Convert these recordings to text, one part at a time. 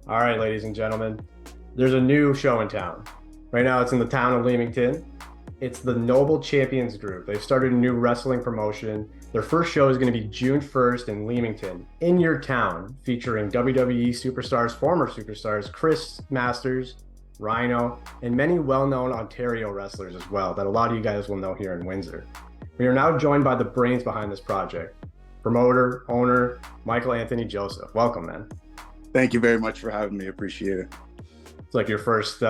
All right, ladies and gentlemen, there's a new show in town. Right now, it's in the town of Leamington. It's the Noble Champions Group. They've started a new wrestling promotion. Their first show is going to be June 1st in Leamington, in your town, featuring WWE superstars, former superstars, Chris Masters, Rhino, and many well-known Ontario wrestlers as well that a lot of you guys will know here in Windsor. We are now joined by the brains behind this project, promoter, owner, Michael Anthony Joseph. Welcome, man. Thank you very much for having me. Appreciate it. It's like your first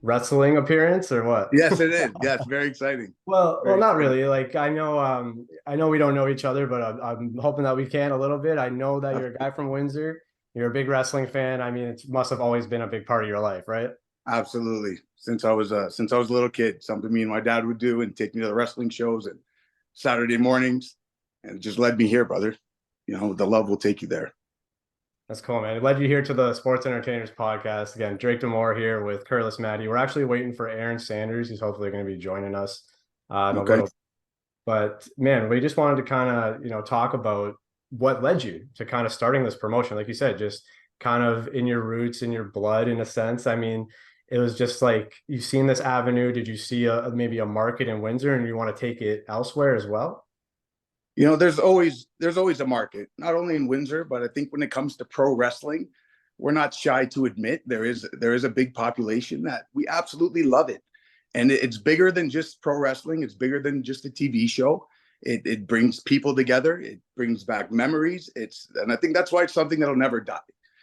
wrestling appearance, or what? Yes, it is. Yes, very exciting. Well, not really. Like I know we don't know each other, but I'm hoping that we can a little bit. I know that you're a guy from Windsor. You're a big wrestling fan. I mean, it must have always been a big part of your life, right? Absolutely. Since I was a little kid, something me and my dad would do and take me to the wrestling shows and Saturday mornings, and it just led me here, brother. You know, the love will take you there. That's cool, man. It led you here to the Sports Entertainers podcast. Again, Drake Demore here with Curtis Maddie. We're actually waiting for Aaron Sanders. He's hopefully going to be joining us in a little. But man, we just wanted to kind of, talk about what led you to kind of starting this promotion. Like you said, just kind of in your roots, in your blood, in a sense. I mean, it was just like you've seen this avenue. Did you see maybe a market in Windsor and you want to take it elsewhere as well? You know, there's always a market, not only in Windsor, but I think when it comes to pro wrestling, we're not shy to admit there is a big population that we absolutely love it. And it's bigger than just pro wrestling. It's bigger than just a TV show. It brings people together. It brings back memories. And I think that's why it's something that'll never die.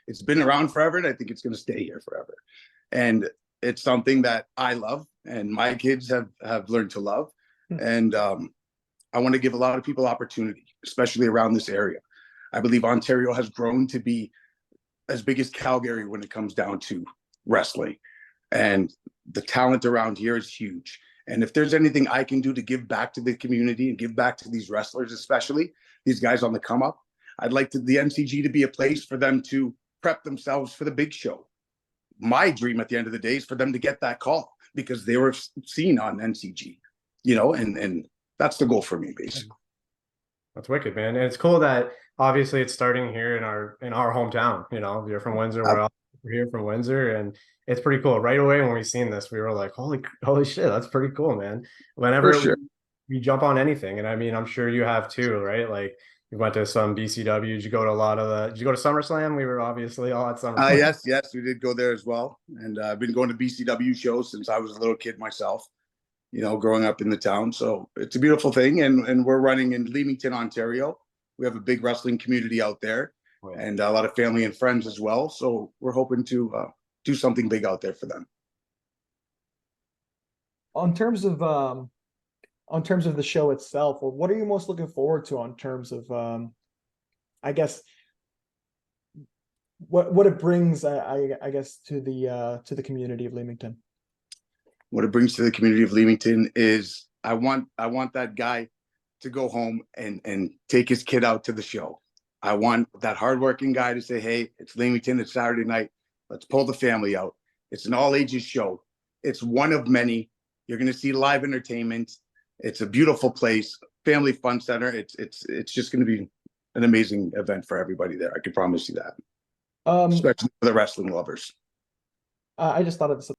It's been around forever, and I think it's going to stay here forever. And it's something that I love, and my kids have learned to love. And I want to give a lot of people opportunity, especially around this area. I believe Ontario has grown to be as big as Calgary when it comes down to wrestling. And the talent around here is huge. And if there's anything I can do to give back to the community and give back to these wrestlers, especially these guys on the come up, I'd like the NCG to be a place for them to prep themselves for the big show. My dream at the end of the day is for them to get that call because they were seen on NCG, and that's the goal for me, basically. That's wicked, man. And it's cool that obviously it's starting here in our hometown. You're from Windsor. We're here from Windsor, and it's pretty cool. Right away when we seen this, we were like, holy shit, that's pretty cool, man. Whenever we jump on anything, and I mean, I'm sure you have too, right? Like you went to some BCW. Did you go to did you go to SummerSlam? We were obviously all at SummerSlam. Yes, we did go there as well. And I've been going to BCW shows since I was a little kid myself, growing up in the town. So it's a beautiful thing. And we're running in Leamington, Ontario. We have a big wrestling community out there and a lot of family and friends as well. So we're hoping to do something big out there for them. On terms of the show itself, what are you most looking forward to on terms of, I guess, what it brings, I guess, to the community of Leamington? What it brings to the community of Leamington is I want that guy to go home and take his kid out to the show. I want that hardworking guy to say, hey, it's Leamington, it's Saturday night. Let's pull the family out. It's an all ages show. It's one of many. You're going to see live entertainment. It's a beautiful place, family fun center. It's just going to be an amazing event for everybody there. I can promise you that. Especially for the wrestling lovers. I just thought of this.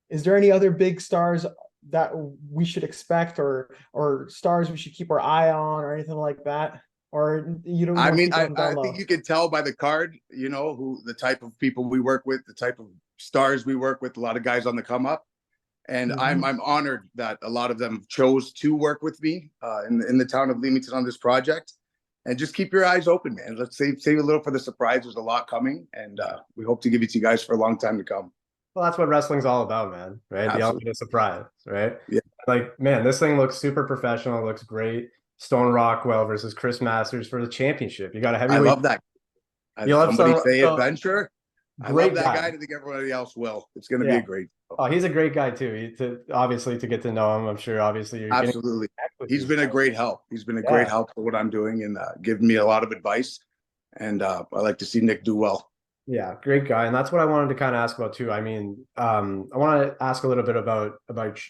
Is there any other big stars that we should expect, or stars we should keep our eye on, or anything like that? Or you don't? I mean, I think you can tell by the card, who the type of people we work with, the type of stars we work with. A lot of guys on the come up, and I'm honored that a lot of them chose to work with me in the town of Leamington on this project. And just keep your eyes open, man. Let's save a little for the surprise. There's a lot coming, and we hope to give it to you guys for a long time to come. Well, that's what wrestling's all about, man, right? Absolutely. The ultimate surprise, right? Yeah. Like, man, this thing looks super professional. It looks great. Stone Rockwell versus Chris Masters for the championship. You got a heavyweight. I love that. Somebody say adventure. I love that guy. I think everybody else will. It's going to be a great show. Oh, he's a great guy too. Obviously, to get to know him, I'm sure. Obviously, you're absolutely. He's been a great help. He's been a great help for what I'm doing and giving me a lot of advice. And I like to see Nick do well. Yeah, great guy. And that's what I wanted to kind of ask about too. I mean, I want to ask a little bit about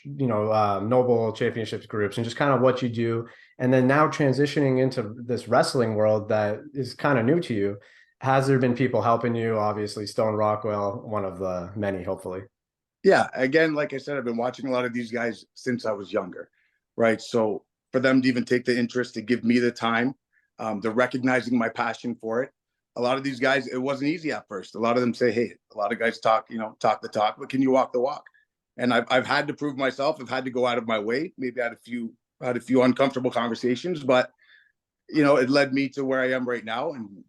Noble Championships groups and just kind of what you do. And then now transitioning into this wrestling world that is kind of new to you. Has there been people helping you? Obviously, Stone Rockwell, one of the many, hopefully. Yeah, again, like I said, I've been watching a lot of these guys since I was younger, right? So for them to even take the interest to give me the time, they're recognizing my passion for it. A lot of these guys, it wasn't easy at first. A lot of them say, "Hey," a lot of guys talk, talk the talk, but can you walk the walk? And I've had to prove myself. I've had to go out of my way. Maybe I had a few uncomfortable conversations, but it led me to where I am right now and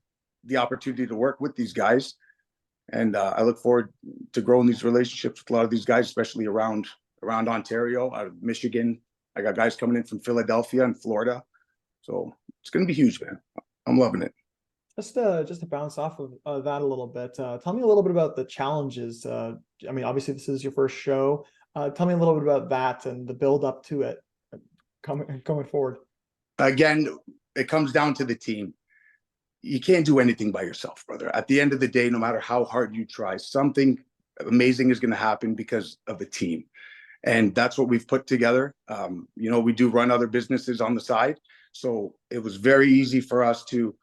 the opportunity to work with these guys. And I look forward to growing these relationships with a lot of these guys, especially around Ontario, out of Michigan. I got guys coming in from Philadelphia and Florida, so it's going to be huge, man. I'm loving it. Just to bounce off of that a little bit, tell me a little bit about the challenges. I mean, obviously this is your first show. Tell me a little bit about that and the build up to it going forward. Again, it comes down to the team. You can't do anything by yourself, brother. At the end of the day, no matter how hard you try, something amazing is going to happen because of a team. And that's what we've put together. We do run other businesses on the side. So it was very easy for us to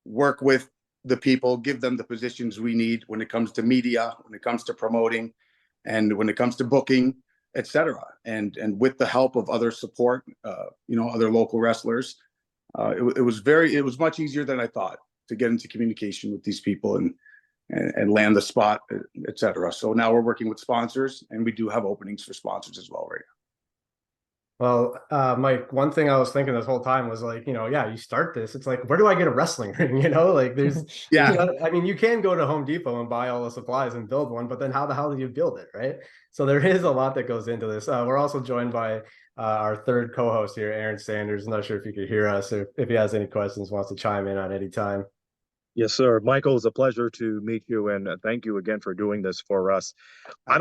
work with the people, give them the positions we need when it comes to media, when it comes to promoting, and when it comes to booking, etc. And with the help of other support, other local wrestlers, it was much easier than I thought to get into communication with these people and land the spot, etc. So now we're working with sponsors, and we do have openings for sponsors as well right now. Well, Mike, one thing I was thinking this whole time was like, yeah, you start this. It's like, where do I get a wrestling ring? Like there's, Yeah. I mean, you can go to Home Depot and buy all the supplies and build one, but then how the hell do you build it, right? So there is a lot that goes into this. We're also joined by our third co-host here, Aaron Sanders. I'm not sure if you could hear us or if he has any questions, wants to chime in on any time. Yes, sir. Michael, it's a pleasure to meet you, and thank you again for doing this for us. Absolutely. I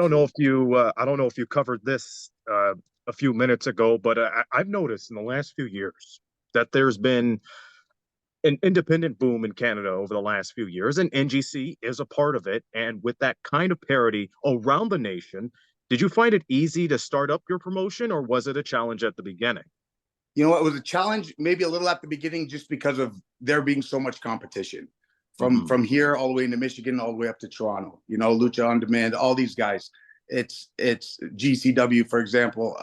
don't know if you covered this a few minutes ago, but I've noticed in the last few years that there's been an independent boom in Canada over the last few years, and NGC is a part of it. And with that kind of parity around the nation, did you find it easy to start up your promotion, or was it a challenge at the beginning? It was a challenge, maybe a little at the beginning, just because of there being so much competition from here all the way into Michigan, all the way up to Toronto. Lucha On Demand, all these guys. It's GCW, for example.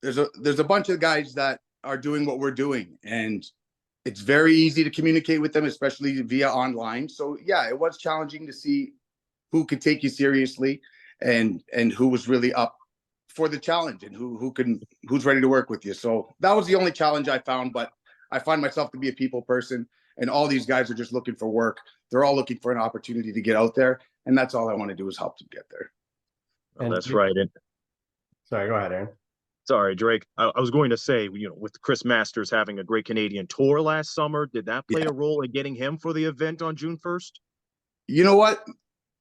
There's a bunch of guys that are doing what we're doing, and it's very easy to communicate with them, especially via online. So yeah, it was challenging to see who could take you seriously and who was really up for the challenge and who's ready to work with you. So that was the only challenge I found, but I find myself to be a people person, and all these guys are just looking for work. They're all looking for an opportunity to get out there, and that's all I want to do is help them get there. Well, that's right. And sorry, go ahead, Aaron. Sorry, Drake. I was going to say, with Chris Masters having a great Canadian tour last summer, did that play a role in getting him for the event on June 1st? You know what?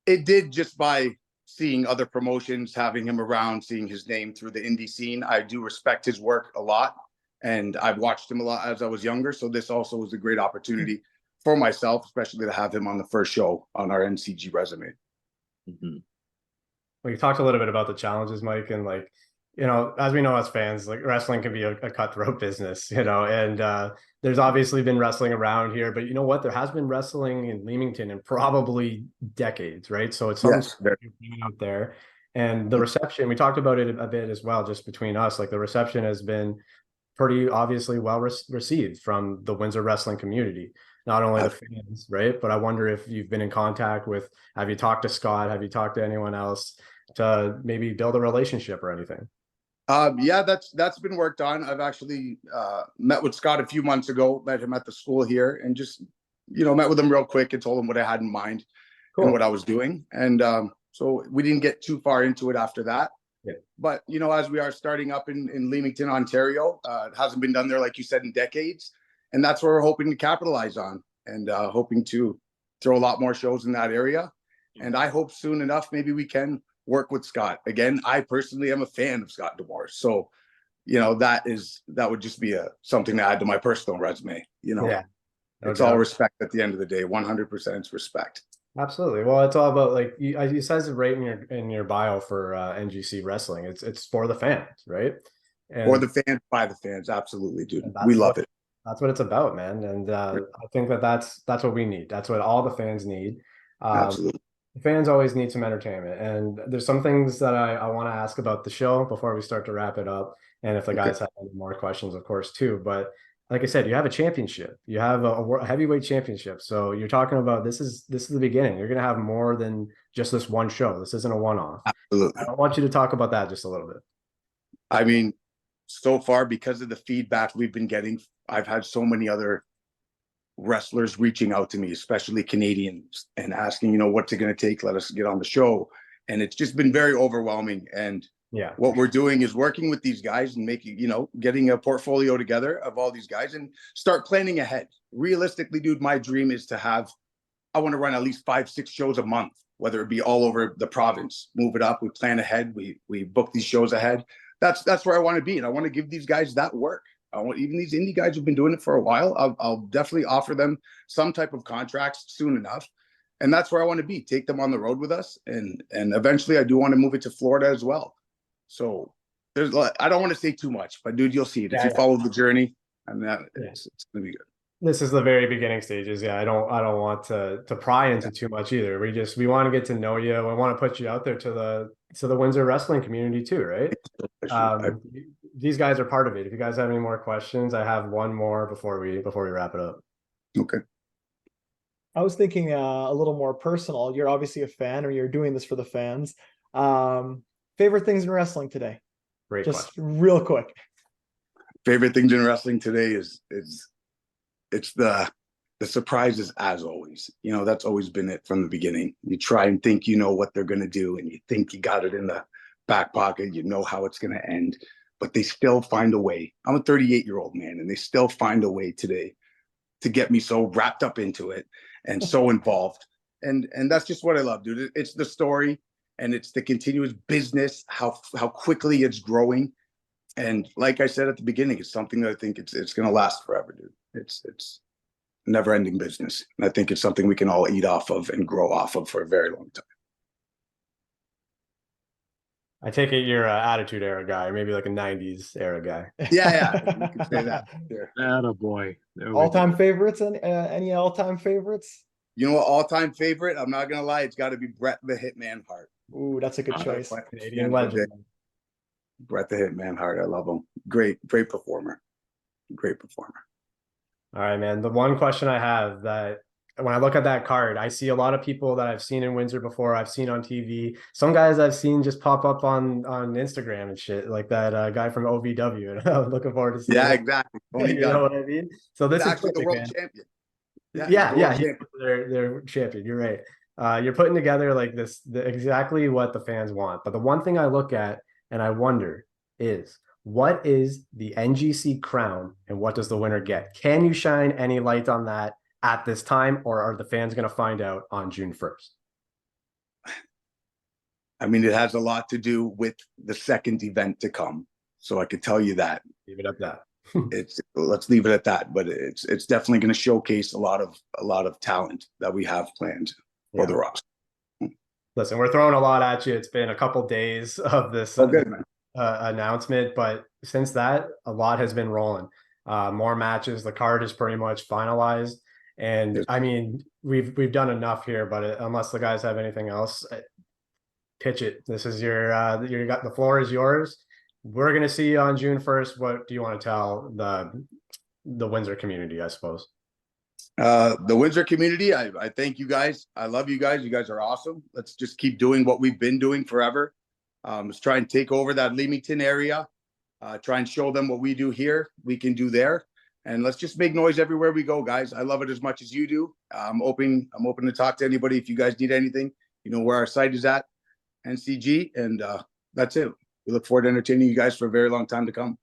It did, just by seeing other promotions, having him around, seeing his name through the indie scene. I do respect his work a lot, and I've watched him a lot as I was younger. So this also was a great opportunity for myself, especially to have him on the first show on our NCG resume. Mm-hmm. Well, you talked a little bit about the challenges, Mike, and as we know as fans, like wrestling can be a cutthroat business, and there's obviously been wrestling around here, but you know what? There has been wrestling in Leamington in probably decades, right? So it's something out there. And the reception, we talked about it a bit as well, just between us, like the reception has been pretty obviously well received from the Windsor wrestling community, not only the fans, right? But I wonder if you've been in contact with, have you talked to Scott? Have you talked to anyone else to maybe build a relationship or anything? Yeah, that's been worked on. I've actually met with Scott a few months ago, met him at the school here, and just met with him real quick and told him what I had in mind and what I was doing. And so we didn't get too far into it after that. Yeah. But as we are starting up in Leamington, Ontario, it hasn't been done there, like you said, in decades, and that's where we're hoping to capitalize on, and hoping to throw a lot more shows in that area. And I hope soon enough maybe we can work with Scott again. I personally am a fan of Scott D'Amore, so that would just be something to add to my personal resume. Yeah, it's all respect at the end of the day. 100% respect. Absolutely. Well, it's all about, like you says it right in your bio for NGC Wrestling. It's for the fans, right? For the fans, by the fans. Absolutely, dude. We love it. That's what it's about, man. And I think that's what we need. That's what all the fans need. Absolutely. Fans always need some entertainment. And there's some things that I want to ask about the show before we start to wrap it up. And if the Okay. guys have any more questions, of course, too. But like I said, you have a championship. You have a heavyweight championship. So you're talking about this is the beginning. You're going to have more than just this one show. This isn't a one-off. Absolutely. I want you to talk about that just a little bit. I mean, so far, because of the feedback we've been getting, I've had so many other wrestlers reaching out to me, especially Canadians, and asking, what's it going to take? Let us get on the show. And it's just been very overwhelming. And Yeah, what we're doing is working with these guys and making, getting a portfolio together of all these guys and start planning ahead. Realistically, dude, my dream is I want to run at least 5-6 shows a month, whether it be all over the province. Move it up. We plan ahead. We book these shows ahead. That's where I want to be. And I want to give these guys that work. I want even these indie guys who've been doing it for a while. I'll definitely offer them some type of contracts soon enough. And that's where I want to be. Take them on the road with us. And eventually I do want to move it to Florida as well. So I don't want to say too much, but dude, you'll see it. If you follow the journey, and it's gonna be good. This is the very beginning stages. Yeah, I don't want to pry into too much either. We want to get to know you. We want to put you out there to the Windsor wrestling community too, right? These guys are part of it. If you guys have any more questions, I have one more before we wrap it up. Okay. I was thinking a little more personal. You're obviously a fan, or you're doing this for the fans. Favorite things in wrestling today? Great Just question. real quick. Favorite things in wrestling today is it's the surprises, as always. That's always been it from the beginning. You try and think what they're going to do, and you think you got it in the back pocket. You know how it's going to end, but they still find a way. I'm a 38-year-old man, and they still find a way today to get me so wrapped up into it and so involved. And that's just what I love, dude. It's the story, and it's the continuous business, how quickly it's growing. And like I said at the beginning, it's something that I think it's going to last forever, dude. It's never-ending business. And I think it's something we can all eat off of and grow off of for a very long time. I take it you're an Attitude Era guy, or maybe like a 90s era guy. Yeah, you can say that. Sure. Attaboy. All-time favorites, and any all-time favorites? You know what? All-time favorite? I'm not gonna lie, it's got to be Bret the Hitman Hart. Ooh, that's a good choice. Canadian legend. Bret the Hitman Hart. I love him. Great performer. Great performer. All right, man. The one question I have, that when I look at that card, I see a lot of people that I've seen in Windsor before, I've seen on TV. Some guys I've seen just pop up on Instagram and shit, like that guy from OVW. And I'm looking forward to seeing Yeah, that. exactly. You know what I mean? So this is actually the perfect, world man. champion. Yeah, they're champion. You're right. You're putting together like exactly what the fans want. But the one thing I look at and I wonder is, what is the NGC crown and what does the winner get? Can you shine any light on that at this time, or are the fans going to find out on June 1st? I mean, it has a lot to do with the second event to come. So I could tell you that. Leave it at that. Let's leave it at that. But it's definitely going to showcase a lot of talent that we have planned for the roster. Listen, we're throwing a lot at you. It's been a couple days of this announcement, but since that, a lot has been rolling. More matches. The card is pretty much finalized, and I mean, we've done enough here. But unless the guys have anything else, pitch it. This is you got the floor is yours. We're gonna see you on June 1st. What do you want to tell the Windsor community, I suppose? The Windsor community, I thank you guys. I love you guys. You guys are awesome. Let's just keep doing what we've been doing forever. Let's try and take over that Leamington area. Try and show them what we do here, we can do there. And let's just make noise everywhere we go, guys. I love it as much as you do. I'm open to talk to anybody. If you guys need anything, you know where our site is at, NCG. And that's it. We look forward to entertaining you guys for a very long time to come.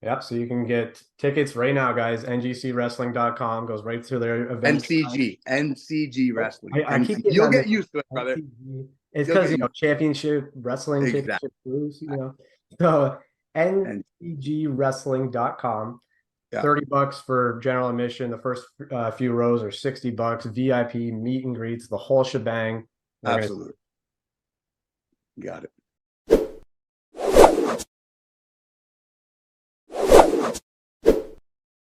Yep. So you can get tickets right now, guys. NGCWrestling.com goes right through their event. NCG Wrestling. You'll get used to it, brother. It's because championship wrestling, championship rules, So NCGWrestling.com. Yeah. $30 for general admission. The first few rows are $60. VIP meet and greets, the whole shebang. Absolutely. Got it.